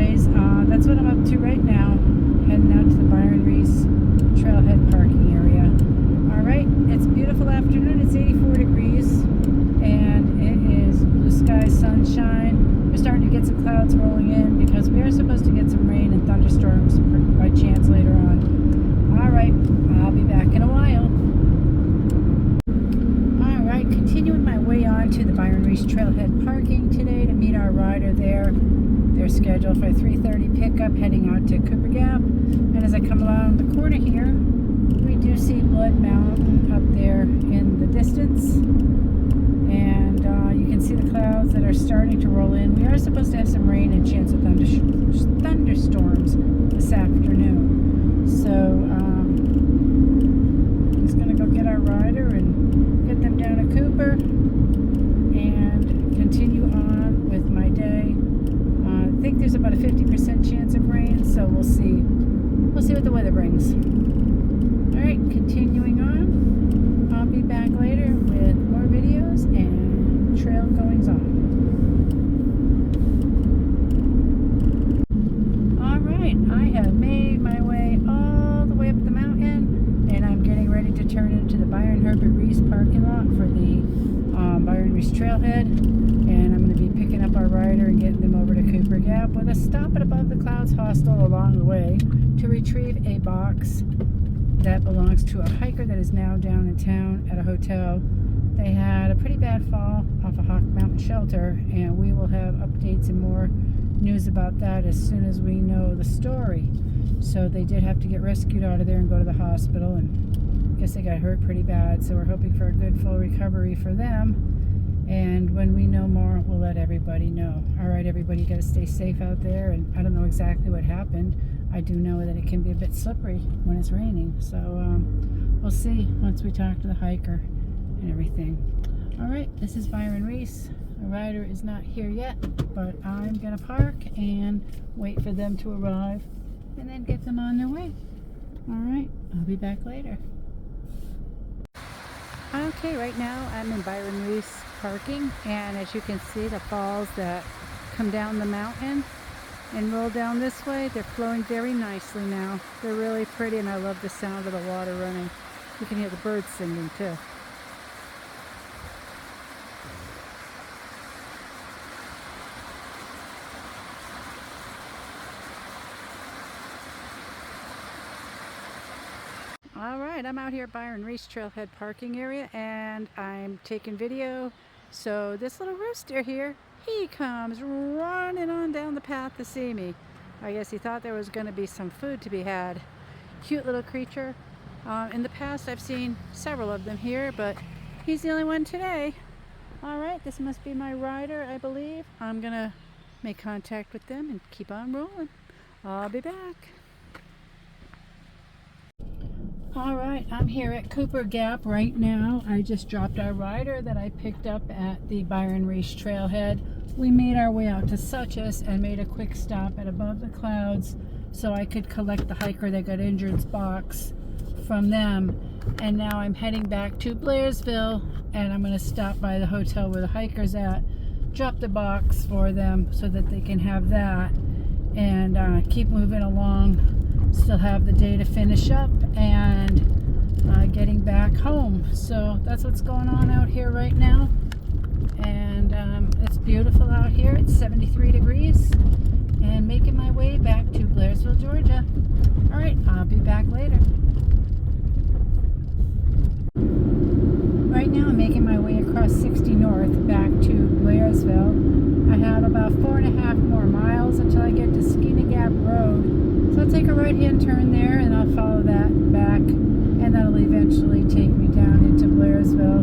anyways, that's what I'm up to right now. Heading out to the Byron Reece trailhead parking area. Alright, it's a beautiful afternoon. It's 84 degrees and it is blue sky, sunshine. We're starting to get some clouds rolling in because we are supposed to get some rain and thunderstorms by chance later on. Alright, I'll be back in a while. Alright, continuing my way on to the Byron Reece trailhead parking today to meet our rider there. They're scheduled for a 3:30 pickup heading out to Cooper Gap. And as I come around the corner here, we do see Blood Mountain up there in the distance. And you can see the clouds that are starting to roll in. We are supposed to have some rain and chance of thunderstorms this afternoon. So I'm just going to go get our rider and get them down to Cooper and continue on with my day. I think there's about a 50% chance of rain, so we'll see. We'll see what the weather brings. Alright, continuing on. I'll be back later with more videos and trail goings on. Alright, I have made my way all the way up the mountain and I'm getting ready to turn into the Byron Reece parking lot for the Byron Reece trailhead, and I'm going to be picking up our rider and getting them over to Cooper Gap with a stop at Above the Clouds Hostel along the way to retrieve a box that belongs to a hiker that is now down in town at a hotel. They had a pretty bad fall off a Hawk Mountain shelter, and we will have updates and more news about that as soon as we know the story. So they did have to get rescued out of there and go to the hospital, and I guess they got hurt pretty bad, so we're hoping for a good full recovery for them. And when we know more, we'll let everybody know. Alright, everybody, you got to stay safe out there, and I don't know exactly what happened. I do know that it can be a bit slippery when it's raining, so we'll see once we talk to the hiker and everything. Alright, this is Byron Reece. The rider is not here yet, but I'm going to park and wait for them to arrive and then get them on their way. Alright, I'll be back later. Okay, right now I'm in Byron Reece parking, and as you can see, the falls that come down the mountain and roll down this way, they're flowing very nicely now. They're really pretty, and I love the sound of the water running. You can hear the birds singing too. Alright, I'm out here at Byron Reece trailhead parking area and I'm taking video. So this little rooster here, he comes running on down the path to see me. I guess he thought there was going to be some food to be had. Cute little creature. In the past I've seen several of them here, but he's the only one today. Alright, this must be my rider, I believe. I'm going to make contact with them and keep on rolling. I'll be back. Alright, I'm here at Cooper Gap right now. I just dropped our rider that I picked up at the Byron Reece trailhead. We made our way out to Suchess and made a quick stop at Above the Clouds so I could collect the hiker that got injured's box from them. And now I'm heading back to Blairsville, and I'm going to stop by the hotel where the hiker's at, drop the box for them so that they can have that, and keep moving along. Still have the day to finish up and getting back home. So that's what's going on out here right now. And it's beautiful out here. It's 73 degrees and making my way back to Blairsville, Georgia. Alright, I'll be back later. Right now I'm making my way across 60 North back to Blairsville. I have about 4.5 more miles until I get to Skeena Gap Road. So I'll take a right-hand turn there and I'll follow that back, and that'll eventually take me down into Blairsville.